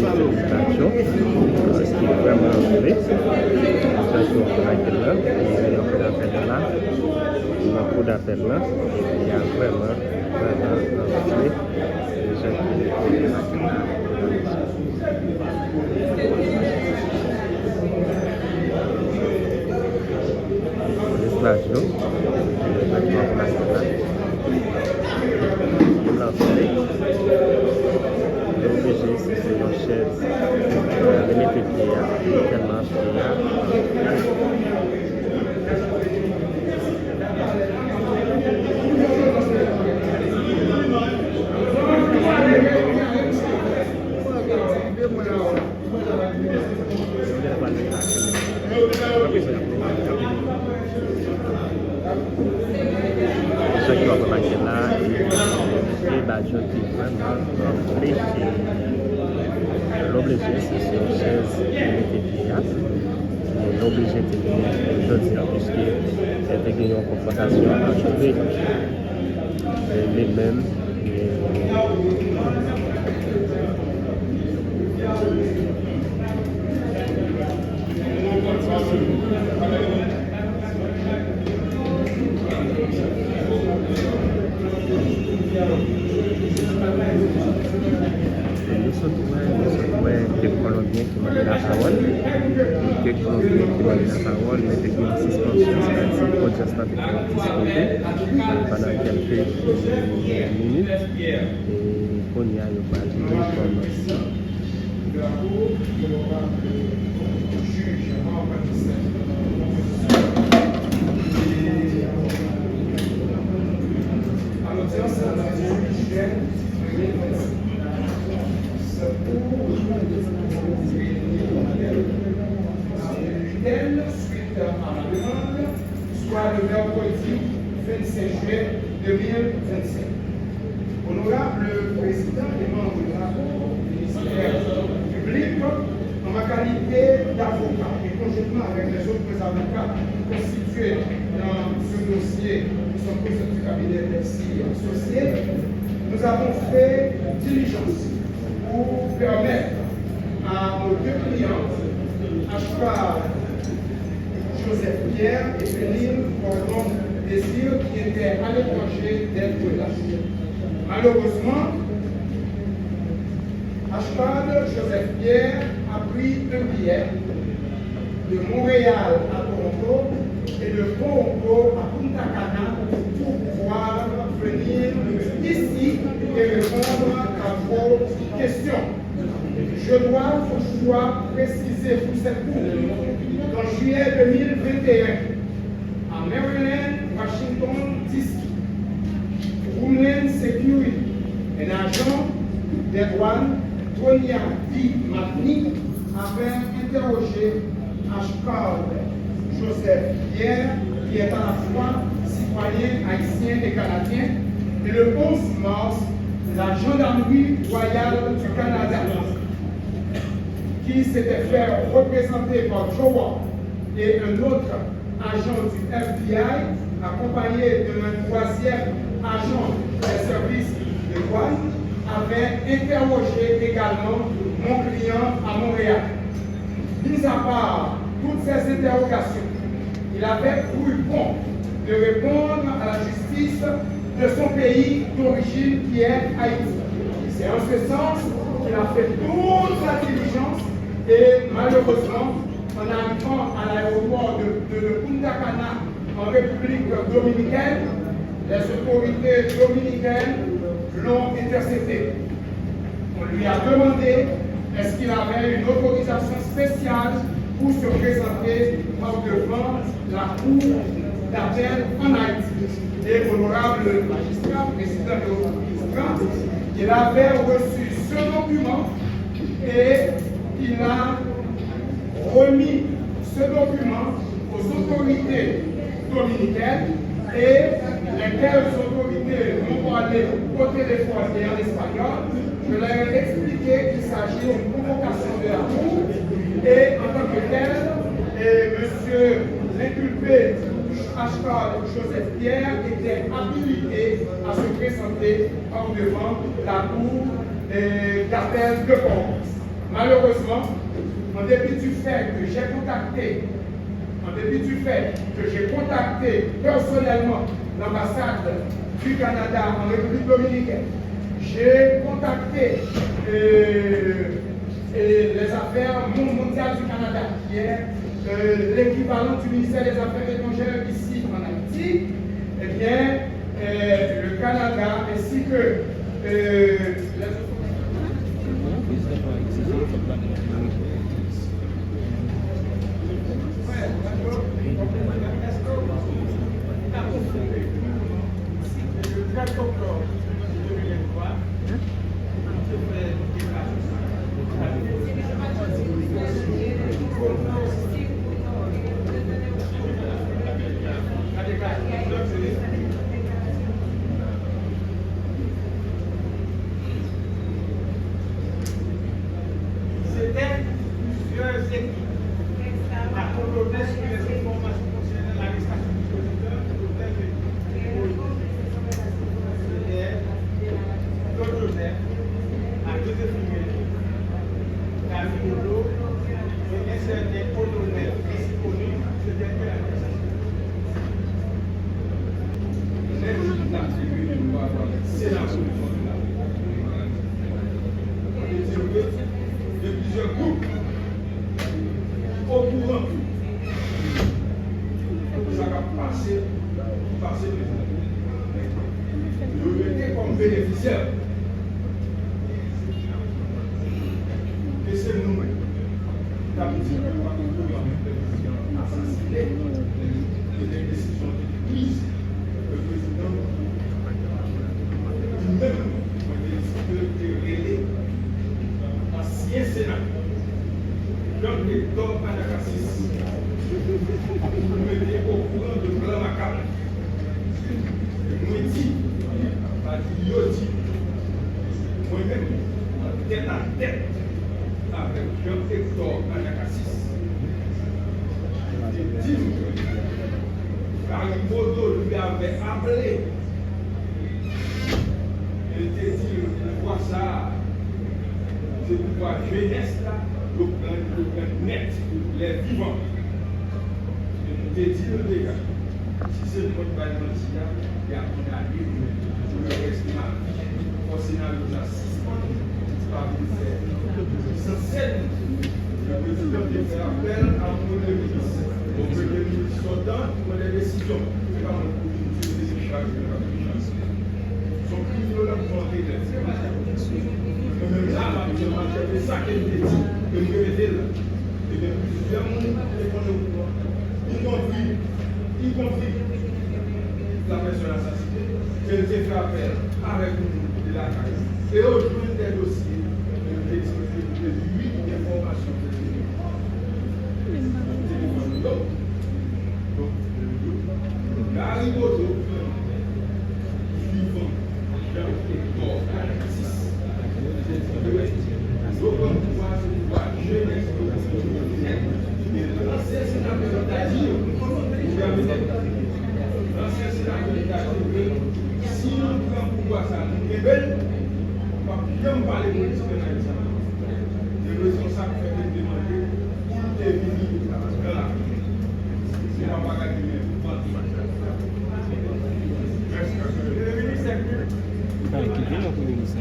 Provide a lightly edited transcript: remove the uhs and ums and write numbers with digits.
satisfaction, ce qui est vraiment clé. J'espère que vous avez là, et on peut l'appel là, beaucoup d'appels là, et puis il y a vraiment clé, les gens qui l'espace d'eau, c'est une chaise, les mettre tellement ceux qui vont commencer là et Bajo qui vraiment l'obligé c'est sur une chaise et l'obligé de venir puisque elle fait une confrontation entre les mêmes quelques Colombiens qui m'ont donné la parole, quelques Colombiens qui m'ont donné la parole, mais qui ont suspension, c'est-à-dire qu'on just not discuter pendant quelques minutes et qu'on y a eu pas de soit le mercredi 25 juillet 2025. Honorable Président et membre de la Cour du ministère public, en ma qualité d'avocat et conjointement avec les autres avocats constitués dans ce dossier qui sont présentés du cabinet Merci Associés, nous avons fait diligence pour permettre à nos deux clients, Ashkar Joseph Pierre et Féline Gordon Désir, qui étaient à l'étranger d'être là. Malheureusement, Ashkar Joseph Pierre a pris un billet de Montréal à Toronto et de Toronto à Punta Cana pour pouvoir venir ici et répondre à vos questions. Je dois toutefois préciser pour cette cour qu'en juillet 2021, à Maryland, Washington, D.C., Homeland Security, un agent des douanes, Tonya D. McNeil, avait interrogé Ashkar Joseph Pierre, qui est à la fois citoyen haïtien et canadien, et le 11 mars, la gendarmerie royale du Canada, qui s'était fait représenter par Joe Ward et un autre agent du FBI, accompagné d'un troisième agent des services de douane, avait interrogé également mon client à Montréal. Mis à part toutes ces interrogations, il avait cru bon de répondre à la justice de son pays d'origine qui est Haïti. C'est en ce sens qu'il a fait toute la diligence et malheureusement, en arrivant à l'aéroport de Punta Cana en République dominicaine, les autorités dominicaines l'ont intercepté. On lui a demandé est-ce qu'il avait une autorisation spéciale pour se présenter devant la cour d'appel en Haïti. Et honorable magistrat, président de magistrat, il avait reçu ce document et il a remis ce document aux autorités dominicaines et lesquelles autorités m'ont parlé au téléphone et en espagnol. Je leur ai expliqué qu'il s'agit d'une convocation de la Cour et en tant que tel, monsieur l'inculpé Ashkar Joseph Pierre était habilité à se présenter devant la Cour d'appel de Port. Malheureusement, en dépit du fait que j'ai contacté personnellement l'ambassade du Canada en République dominicaine, j'ai contacté les affaires mondiales du Canada, qui est l'équivalent du ministère des Affaires étrangères ici en Haïti, eh bien, le Canada ainsi que le 4 octobre 2023, c'était plusieurs équipes à coordonner sur les informations concernant l'arrestation du président de l'hôtel de Claude Joseph, à Joséphine, David Odo et un certain Honoré, ainsi connu, ce dernier l'arrestation. C'est la solution de la de plusieurs groupes au courant ça va passer le mettez comme bénéficiaire et c'est nous qui avons dit que nous avons assassiné les décisions prises le président lui-même de rélé ancien Sénat donc les dons à la cassis nous mettez au courant de plan macabre nous dit moi-même tête à tête avec Jean-Hector Anakassis dit car Modo lui avait appelé il était dit le pouvoir ça c'est le pouvoir jeunesse là le plan net les vivants il était dit le dégât si c'est le mode bâtiment il y a une année je le reste là au Sénat nous assistons parmi ces scènes le président de faire appel à mon ministre au premier ministre sortant pour les décisions c'est pas mon pour utiliser chaque son plus violent pour entrer même là c'est ça qu'il dit que je vais dire et bien plusieurs monde y compris la personne assassinée qu'elle s'est fait appel avec nous de la case et aujourd'hui des dossiers de lui d'informations donc Gary Bozo suivant Jean-Hector Anakassis donc on voit ce pouvoir jeunesse et l'ancien sénateur d'agir l'ancien sénateur d'agir si on prend pouvoir ça nous révèle on va bien parler de l'expérience de raison ça fait demander pour devenir dans la vie c'est pas bagarre qui est merci le ministre